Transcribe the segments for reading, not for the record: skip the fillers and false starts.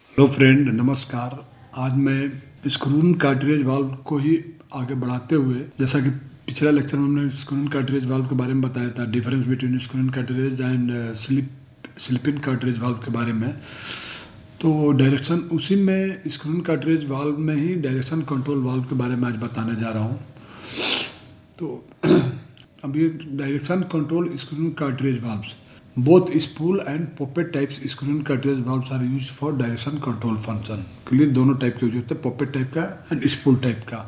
Hello friend, नमस्कार। आज मैं स्क्रू कार्ट्रिज वाल्व को ही आगे बढ़ाते हुए, जैसा कि पिछला लेक्चर में हमने स्क्रू कार्ट्रिज वाल्व के बारे में बताया था, difference between screw cartridge and slip in cartridge valve के बारे में। तो डायरेक्शन उसी में स्क्रू कार्ट्रिज वाल्व में ही डायरेक्शन कंट्रोल वाल्व के बारे में आज बताने जा रहा हूँ। तो अब ये direction control screw cartridge valves, both spool and poppet types screw cartridge valves are used for direction control function। Clear, दोनों टाइप के यूज होते हैं, पॉपेट टाइप का एंड स्पूल टाइप का।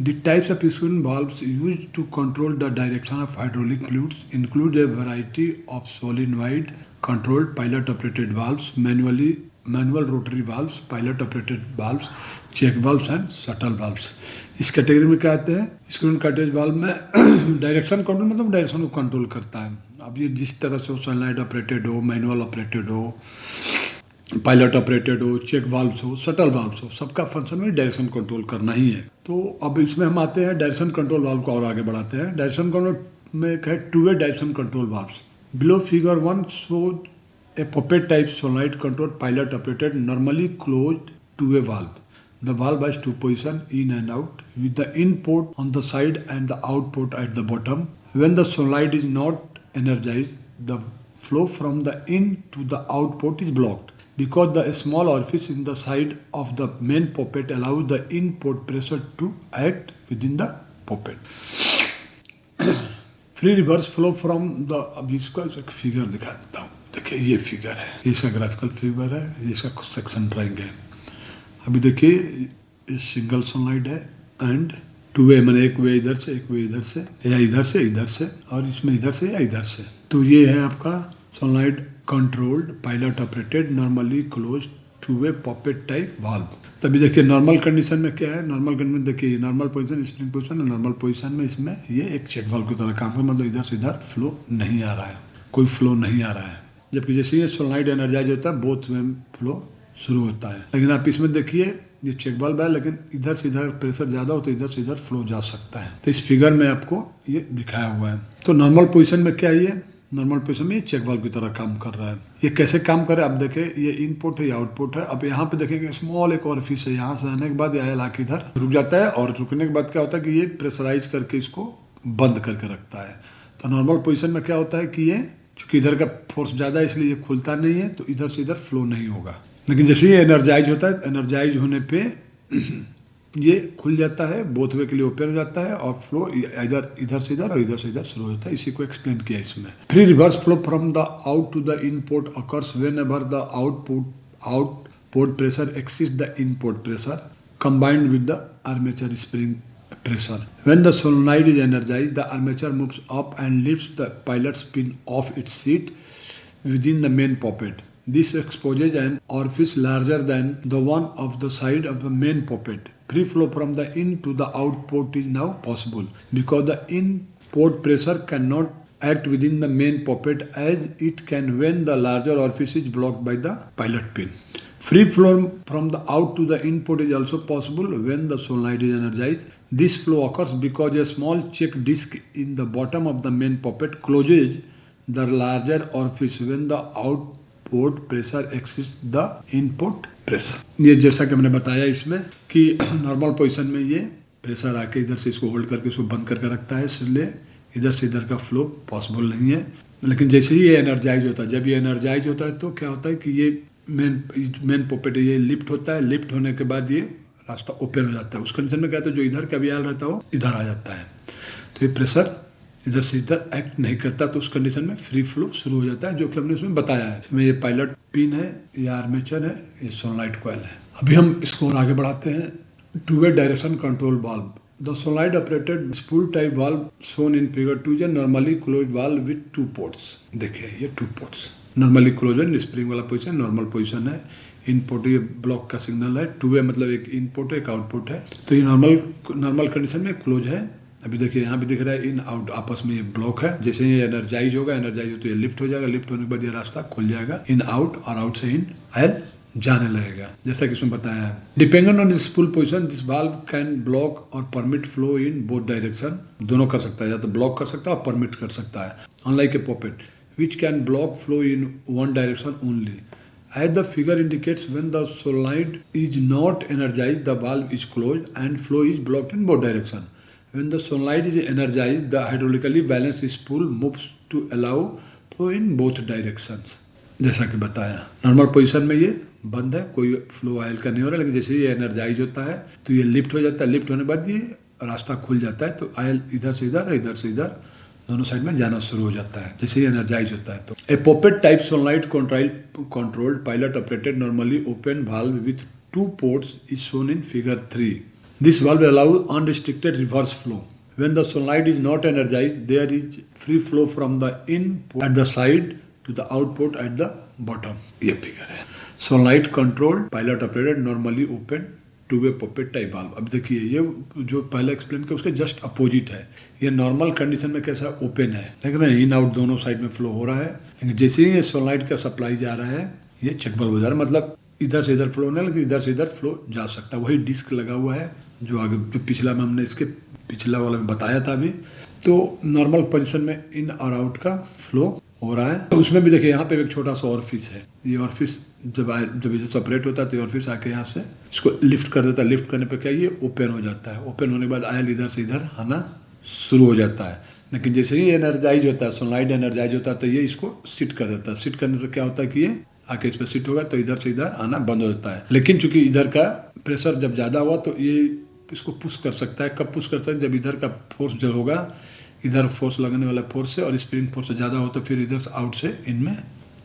The types of screw valves used to control the direction of hydraulic fluids include a variety of solenoid controlled pilot operated valves, manual rotary valves, pilot operated valves, check valves and shuttle valves। इस category में क्या आते हैं? Screw cartridge valve में direction control मतलब direction को control करता है। अब ये जिस तरह से सोलेनॉइड ऑपरेटेड हो, मैनुअल ऑपरेटेड हो, पायलट ऑपरेटेड हो, चेक वाल्व्स हो, शटल वाल्व्स हो, सबका फंक्शन में डायरेक्शन कंट्रोल करना ही है। तो अब इसमें हम आते हैं डायरेक्शन कंट्रोल वाल्व को और आगे बढ़ाते हैं। डायरेक्शन कंट्रोल में एक है two way direction control valves. Below figure 1 shows a puppet type solenoid controlled pilot operated normally closed two-way valve। The valve has two positions, in and out, with the in port on the side and the out port at the bottom। When the solenoid is not energized, the flow from the in to the out port is blocked because the small orifice in the side of the main poppet allows the in port pressure to act within the poppet। Free reverse flow from the, अभी इसका एक figure दिखा देता हूँ। देखिए ये figure है, ये इसका ग्राफिकल फिगर है, ये इसका सेक्शन ड्राइंग है। अभी देखिए ये सिंगल सोलेनॉइड है एंड टू वे, मैंने एक वे इधर से, एक वे इधर से, या इधर से, और इसमें इधर से या इधर से। तो ये है आपका solenoid controlled pilot operated normally closed two way poppet type valve. तभी देखिए नॉर्मल कंडीशन में क्या है, नॉर्मल कंडीशन में देखिए normal position, spring position, normal position में इसमें ये एक चेक वाल्व की तरह काम कर, मतलब इधर से इधर फ्लो नहीं आ रहा है, कोई फ्लो नहीं आ रहा है। जबकि जैसे ये सोलेनॉइड एनर्जाइज होता है, बोथ में फ्लो शुरू होता है। लेकिन आप इसमें देखिए ये चेक वाल्व है, लेकिन इधर से इधर प्रेशर ज़्यादा हो तो इधर से इधर फ्लो जा सकता है। तो इस फिगर में आपको ये दिखाया हुआ है। तो नॉर्मल पोजीशन में क्या है, ये नॉर्मल पोजीशन में ये चेक वाल्व की तरह काम कर रहा है। ये कैसे काम करे, आप देखें, ये इनपुट है, ये आउटपुट है। अब यहाँ पे देखेंगे स्मॉल एक ऑरिफिस है, यहाँ से आने के बाद यह लाके इधर रुक जाता है, और रुकने के बाद क्या होता है कि ये प्रेशराइज करके इसको बंद करके रखता है। तो नॉर्मल पोजीशन में क्या होता है कि ये चूंकि इधर का फोर्स ज़्यादा है इसलिए ये खुलता नहीं है, तो इधर से इधर फ्लो नहीं होगा। लेकिन जैसे ये एनर्जाइज होता है, एनर्जाइज होने पे ये खुल जाता है, बोथ वे के लिए ओपन हो जाता है, और फ्लो इधर से इधर और इधर से इधर शुरू होता है। इसी को एक्सप्लेन किया इसमें। Free reverse flow from the out to the input occurs whenever the output pressure exceeds the input pressure combined with the armature spring pressure। When the solenoid is energized, the armature moves up and lifts the pilot pin off its seat within the main poppet। This exposes an orifice larger than the one of the side of the main poppet। Free flow from the in to the out port is now possible because the in port pressure cannot act within the main poppet as it can when the larger orifice is blocked by the pilot pin। Free flow from the out to the input is also possible when the solenoid is energized। This flow occurs because a small check disc in the bottom of the main poppet closes the larger orifice when the output pressure exceeds the input pressure। ये जैसा कि मैंने बताया इसमें कि normal position में ये pressure आके इधर से इसको होल्ड करके इसको बंद करके रखता है, इसलिए इधर से इधर का फ्लो पॉसिबल नहीं है। लेकिन जैसे ही ये एनर्जाइज होता है, जब ये एनर्जाइज होता है तो क्या होता है कि ये मेन पॉपेट ये लिफ्ट होता है। लिफ्ट होने के बाद ये रास्ता ओपन हो जाता है। उस कंडीशन में क्या होता है, जो इधर का व्याल रहता है वो इधर आ जाता है, तो ये प्रेशर इधर से इधर एक्ट नहीं करता। तो उस कंडीशन में फ्री फ्लो शुरू हो जाता है, जो कि हमने उसमें बताया है। इसमें ये पायलट पिन है, ये आर्मेचर है, ये सोलेनॉइड कॉइल है। अभी हम इसको और आगे बढ़ाते हैं। Two way direction control valve. The solenoid operated spool type valve shown in figure 2 is a normally closed valve with two ports। देखिए ये two ports नॉर्मली क्लोज है, स्प्रिंग वाला पोजीशन नॉर्मल पोजीशन है। इनपुट ये block का signal है, two way मतलब एक इनपुट है एक आउटपुट है। तो ये नॉर्मल कंडीशन में क्लोज है। अभी देखिए यहाँ भी दिख रहा है इन आउट आपस में ये ब्लॉक है। जैसे ये एनर्जाइज होगा, एनर्जाइज हो तो ये लिफ्ट हो जाएगा, लिफ्ट होने के बाद ये रास्ता खुल जाएगा, इन आउट, और आउट से इन आयल जाने लगेगा, जैसा कि इसमें बताया है। Dependent on spool position this valve can block और permit flow in both direction. दोनों कर सकता है, या तो ब्लॉक कर सकता है और परमिट कर सकता है। Unlike a poppet which can block flow in one direction only। As the figure indicates, when the solenoid is not energized, the valve is closed and flow is blocked in both directions. When the solenoid is energized, the hydraulically balanced spool moves to allow flow in both directions. जैसा कि बताया, normal position में ये बंद है, कोई flow oil का नहीं हो रहा, लेकिन जैसे ये एनर्जाइज होता है तो ये लिफ्ट हो जाता है, लिफ्ट होने के बाद ये रास्ता खुल जाता है, तो ऑयल इधर से इधर, इधर से इधर दोनों साइड में जाना शुरू हो जाता है जैसे ही एनर्जाइज होता है। तो a poppet type solenoid controlled pilot operated normally open valve with 2 ports is shown in figure 3. This valve allows unrestricted reverse flow. When the solenoid is not energized, there is free flow from the in port at the side to the out port at the bottom. ये figure है। Solenoid controlled pilot operated normally open two way poppet type valve. अब देखिए ये जो पहले explain किया उसके just opposite है। ये नॉर्मल कंडीशन में कैसा ओपन है, देख रहे हैं, इन आउट दोनों साइड में फ्लो हो रहा है, लेकिन जैसे ही ये सोलेनोइड का सप्लाई जा रहा है ये चेक बल्ब हो जा रहा है, मतलब इधर से इधर फ्लो नहीं, लेकिन इधर से इधर फ्लो जा सकता है। वही डिस्क लगा हुआ है जो आगे जो पिछला में हमने इसके पिछला वाला में बताया था अभी। तो नॉर्मल पोजिशन में इन और आउट का फ्लो हो रहा है। तो उसमें भी देखिए यहाँ पे एक छोटा सा ऑरफिस है। ये ऑरफिस जब इसे सेपरेट होता है तो ऑरफिस आके यहाँ से इसको लिफ्ट कर देता है। लिफ्ट करने पे क्या ये ओपन हो जाता है। ओपन होने के बाद आयल इधर से इधर आना शुरू हो जाता है। लेकिन जैसे ही एनर्जाइज होता है, सोलेनोइड एनर्जाइज होता है, तो ये इसको सिट कर देता है। सिट करने से क्या होता है कि ये आके इस पर सिट होगा तो इधर से इधर आना बंद हो जाता है। लेकिन चूंकि इधर का प्रेशर जब ज़्यादा हुआ तो ये इसको पुश कर सकता है। कब पुश करता है? जब इधर का फोर्स जो होगा, इधर फोर्स लगने वाला फोर्स से और स्प्रिंग फोर्स से ज़्यादा हो तो फिर इधर आउट से इनमें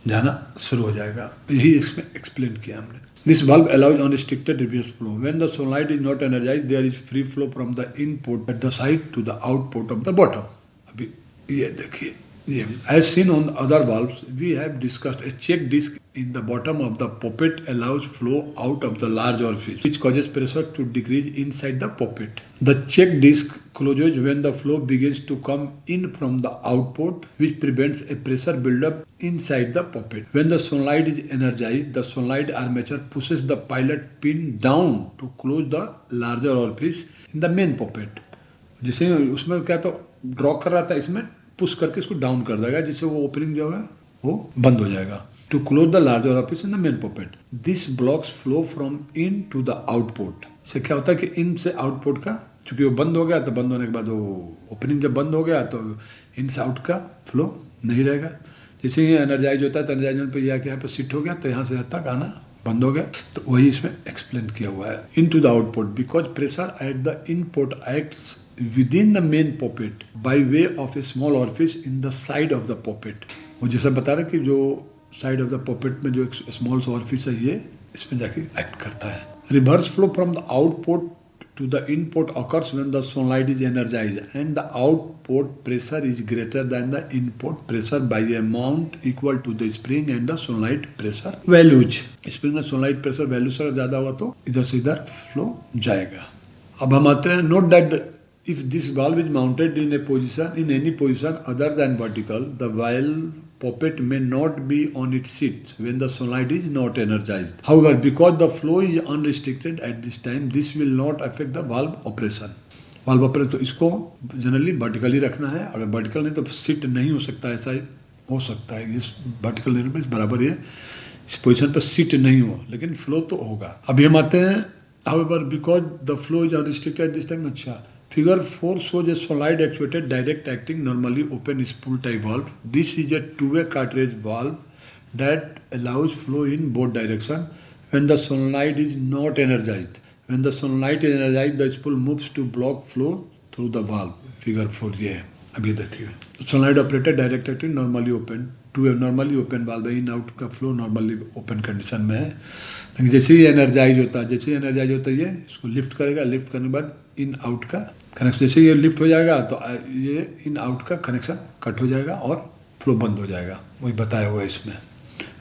जाना शुरू हो जाएगा। यही इसमें एक्सप्लेन किया हमने। This valve allows unrestricted reverse flow. When the solenoid is not energized, there is free flow from the in port at the side to the out port of the bottom. अभी ये देखिए, ये as seen on other valves, we have discussed a check disc in the bottom of the poppet allows flow out of the large orifice, which causes pressure to decrease inside the poppet. The check disc closes when the flow begins to come in from the out port, which prevents a pressure buildup inside the poppet. When the solenoid is energized, the solenoid armature pushes the pilot pin down to close the larger orifice in the main poppet. जिसे उसमें क्या तो draw कर रहा था, इसमें push करके इसको डाउन कर देगा, जिससे वो ओपनिंग जो है वो बंद हो जाएगा। To close the larger orifice in the main pocket, this blocks flow from in to the output. इससे क्या होता है कि इन से आउटपुट का, चूंकि वो बंद हो गया तो बंद होने के बाद वो ओपनिंग जब बंद हो गया तो इन से आउट का फ्लो नहीं रहेगा। जैसे ही एनर्जाइज होता है तो एनर्जाइज होने पर यहाँ पर शिफ्ट हो गया तो यहाँ से तक आना बंद हो गया। तो वही इसमें एक्सप्लेन किया हुआ है। इन to the output because pressure at the input acts within the main poppet by way of a small orifice in the side of the poppet। वो जैसा बता रहे कि जो साइड ऑफ द पॉपेट में जो एक स्मॉल सा ऑरिफिस है ये इसमें जाके एक्ट करता है। Reverse flow from the output to the input occurs when the solenoid is energized and the output pressure is greater than the input pressure by a amount equal to the spring and the solenoid pressure values। Spring और solenoid pressure values से ज़्यादा हुआ तो इधर से इधर flow जाएगा। अब हम आते हैं, note that if this valve is mounted in any position other than vertical, the valve poppet may not be on its seat when the solenoid is not energized. However, because the flow is unrestricted at this time, this will not affect the valve operation। Valve operation तो इसको generally vertically रखना है। अगर vertical नहीं तो seat नहीं हो सकता, ऐसा हो सकता है इस वर्टिकल में बराबर है, इस पोजीशन पर सिट नहीं हो लेकिन फ्लो तो होगा। अभी हम आते हैं, however, because the flow is unrestricted at this time। अच्छा, Figure 4 shows a solenoid actuated direct acting normally open spool type valve. This is a two-way cartridge valve that allows flow in both directions when the solenoid is not energized. When the solenoid is energized, the spool moves to block flow through the valve. Figure 4 ये है। अभी देखिए, solenoid operated direct acting normally open, two-way normally open valve है। In out का flow normally open condition में है, लेकिन जैसे ही एनर्जाइज होता है ये इसको लिफ्ट करेगा। लिफ्ट करने के बाद इन आउट का कनेक्शन, जैसे ये लिफ्ट हो जाएगा तो ये इन आउट का कनेक्शन कट हो जाएगा और फ्लो बंद हो जाएगा। वही बताया हुआ है इसमें।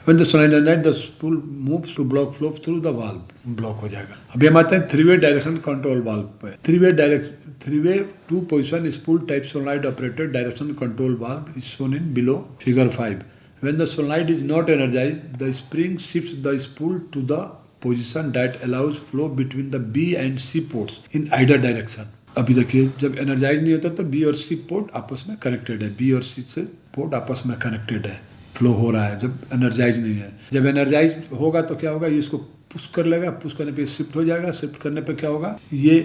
When the solenoid is energized, the spool moves to block flow through the valve, block हो जाएगा। अभी हम आते हैं थ्री-वे डायरेक्शन कंट्रोल वाल्व पे। Three way two position spool type solenoid operated direction control valve is shown in below figure 5। When the solenoid is not energized, the spring shifts the spool to the position that allows flow between the B and C ports in either direction। अभी देखिए, जब energise नहीं होता तो B और सी port आपस में connected है, बी और सी से पोर्ट आपस में कनेक्टेड है। फ्लो हो रहा है, जब एनर्जाइज नहीं है। जब एनर्जाइज होगा तो क्या होगा, ये इसको पुश कर लेगा, पुश करने पे शिफ्ट हो जाएगा, शिफ्ट करने पे क्या होगा, ये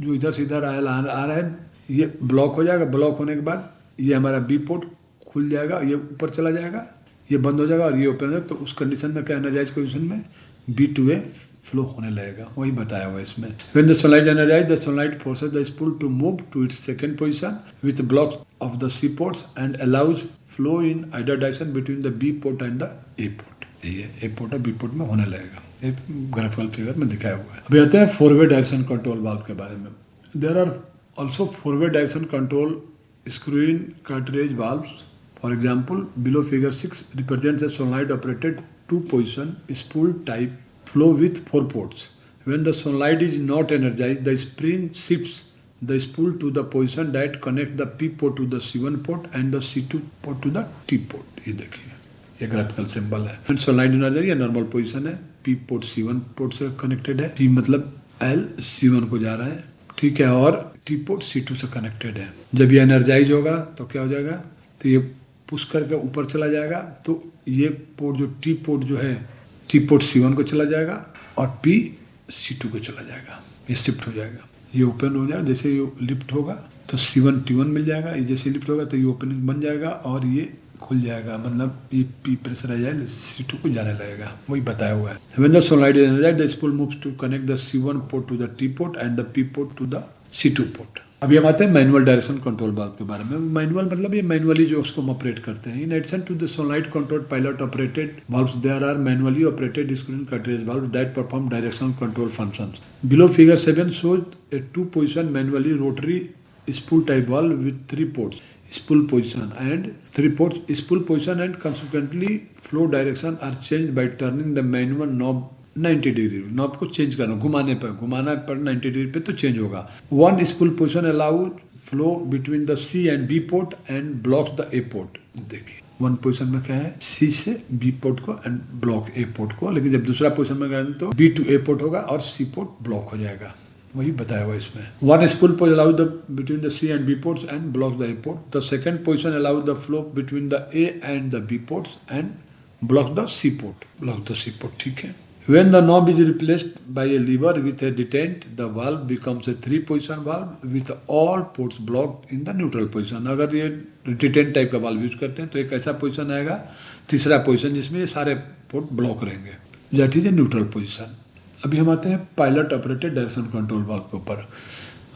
जो इधर से इधर आ रहा है ये ब्लॉक हो जाएगा। ब्लॉक होने के बाद ये हमारा बी पोर्ट खुल जाएगा, ये ऊपर चला जाएगा, ये बंद हो जाएगा और ये ओपन हो जाएगा। तो उस कंडीशन में क्या, एनर्जाइज कंडीशन में B2A फ्लो होने लगेगा, वही बताया हुआ है इसमें। When the sunlight energized, the sunlight forces the spool to move to its second position with blocks of the C ports and allows flow in either direction between the B port and the A port। ये A port और B port में होने लगेगा, ये graphical figure में दिखाया हुआ है। अभी आते हैं four way direction control valve के बारे में। There are also four way direction control screw-in cartridge valves। For example, below figure 6 represents a solenoid operated two-position spool type flow with 4 ports. When the solenoid is not energized, the spring shifts the spool to the position that connect the P port to the C1 port and the C2 port to the T port। ये देखिए, ये graphical symbol है। When solenoid energized, ये normal position है, P port C1 port से connected है, P मतलब L C1 को जा रहा है, ठीक है, और T पोर्ट C2 से कनेक्टेड है। जब ये एनर्जाइज होगा तो क्या हो जाएगा, तो ये पुश करके ऊपर चला जाएगा, तो ये पोर्ट जो T पोर्ट जो है, T पोर्ट C1 को चला जाएगा और P C2 को चला जाएगा, ये शिफ्ट हो जाएगा, ये ओपन हो जाएगा। जैसे ये लिफ्ट होगा तो C1 T1 मिल जाएगा, ये जैसे लिफ्ट होगा तो ये ओपनिंग बन जाएगा और ये खुल जाएगा, मतलब ये P प्रेशर आ जाएगा, C2 को जाने लगेगा, वही बताया हुआ है। When the solenoid is energized, the spool moves to connect the C1 port to the T port and the P port to the C2 port। अभी हम आते हैं मैनुअल डायरेक्शन कंट्रोल वाल्व के बारे में। मैनुअल मतलब ये मैनुअली जो उसको हम ऑपरेट करते हैं। In addition to the solenoid control pilot operated valves, there are manually operated screw in cartridge valves that perform directional control functions। Below figure 7 shows a two-position manually rotary spool type valve with 3 ports, spool position and 3 ports, spool position and consequently flow direction are changed by turning the manual knob 90 degree. Knob को change करना, घुमाना पर 90 degree पे तो change होगा। One spool position allow flow between the C and B port and block the A port. देखिए one position में क्या है, C से B पोर्ट को एंड ब्लॉक A पोर्ट को, लेकिन जब दूसरा पोजिशन में गए तो B to A पोर्ट होगा और C पोर्ट ब्लॉक हो जाएगा, वही बताया हुआ इसमें। One spool pose allow the between the C and B ports and block the A port. The second position allow the flow between the A and the B ports and block the C port, ठीक है। When the knob is replaced by a lever with a detent, the valve becomes a 3-position valve with all ports blocked in the neutral position। अगर ये detent type का valve use करते हैं तो एक ऐसा पोजिशन आएगा, तीसरा पोजिशन जिसमें ये सारे पोर्ट ब्लॉक रहेंगे, that is a neutral position. अभी हम आते हैं pilot operated direction control valve के ऊपर।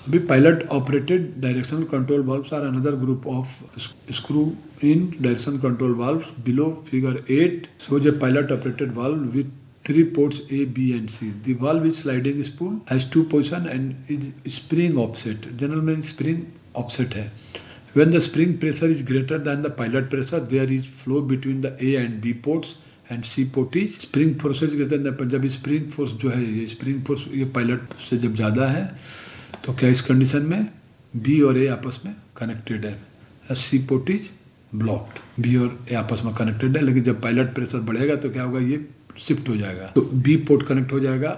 अभी pilot operated direction control valves are another group of screw in direction control valves. Below figure 8 shows a pilot operated valve with 3 ports A, B and C। The valve with sliding spool has 2 positions and is spring offset। General में spring offset है। When the spring pressure is greater than the pilot pressure, there is flow between the A and B ports and C port is spring force is greater than। जब spring force जो है, ये spring force ये pilot से जब ज़्यादा है तो क्या इस कंडीशन में B और A आपस में कनेक्टेड है, C port is blocked. B और A आपस में कनेक्टेड है, लेकिन जब पायलट प्रेशर बढ़ेगा तो क्या होगा, ये शिफ्ट हो जाएगा, तो B पोर्ट कनेक्ट हो जाएगा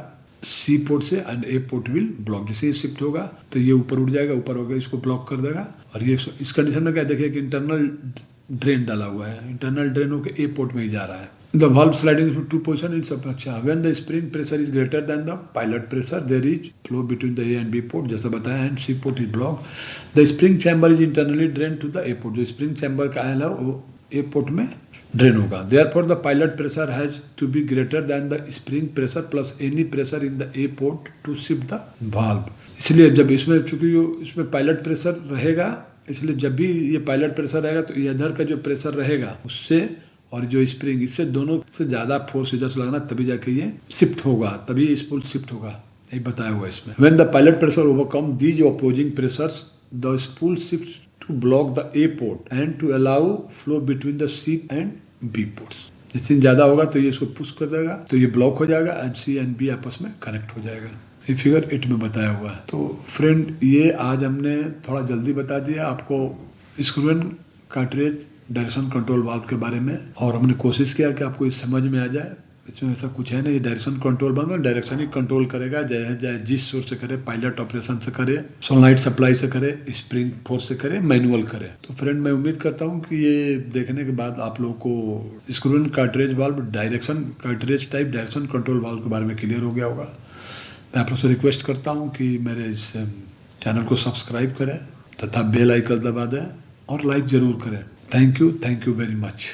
C पोर्ट से and A port will block. जैसे ये शिफ्ट होगा तो ये ऊपर उठ जाएगा, ऊपर होगा इसको ब्लॉक कर देगा। और ये इस कंडीशन में क्या देखिए कि इंटरनल ड्रेन डाला हुआ है, इंटरनल ड्रेन होकर A पोर्ट में ही जा रहा है। The valve sliding to position इन सब। अच्छा, when the spring pressure is greater than the pilot pressure, there is flow between the A and B port, जैसा बताया, and C port is block. The spring chamber is internally drain to the A port. जो spring chamber का है वो A port में drain होगा। Therefore the pilot pressure has to be greater than the spring pressure plus any pressure in the A port to shift the valve. इसलिए जब इसमें चूंकि इसमें पायलट प्रेशर रहेगा, इसलिए जब भी ये पायलट प्रेशर रहेगा तो इधर का जो प्रेशर रहेगा उससे और जो स्प्रिंग, इससे दोनों से ज़्यादा फोर्स इधर से लगना, तभी जाके ये शिफ्ट होगा, तभी स्पूल शिफ्ट होगा, यही बताया हुआ इसमें। When the pilot pressure overcome these opposing pressures, the spool shift to block the A port and to allow flow between the C and B ports। जिससे ज़्यादा होगा तो ये इसको पुश कर देगा, तो ये ब्लॉक हो जाएगा एंड C एंड B आपस में कनेक्ट हो जाएगा। ये फिगर 8 में बताया हुआ है। तो फ्रेंड, ये आज हमने थोड़ा जल्दी बता दिया आपको स्क्रू-इन कार्ट्रिज डायरेक्शन कंट्रोल वाल्व के बारे में, और हमने कोशिश किया कि आपको ये समझ में आ जाए। इसमें ऐसा कुछ है नहीं, डायरेक्शन कंट्रोल बल्ब में डायरेक्शन ही कंट्रोल करेगा, चाहे जिस सोर्स से करे, पायलट ऑपरेशन से करे, सोलनॉइड सप्लाई से करे, स्प्रिंग फोर्स से करे, मैनुअल करे। तो फ्रेंड मैं उम्मीद करता हूँ कि ये देखने के बाद आप लोगों को स्क्रू इन cartridge valve direction cartridge type direction control valve के बारे में क्लियर हो गया होगा। मैं आप लोग से रिक्वेस्ट करता हूँ कि मेरे इस चैनल को सब्सक्राइब करें तथा बेल आइकन दबा दें और लाइक ज़रूर करें। Thank you very much.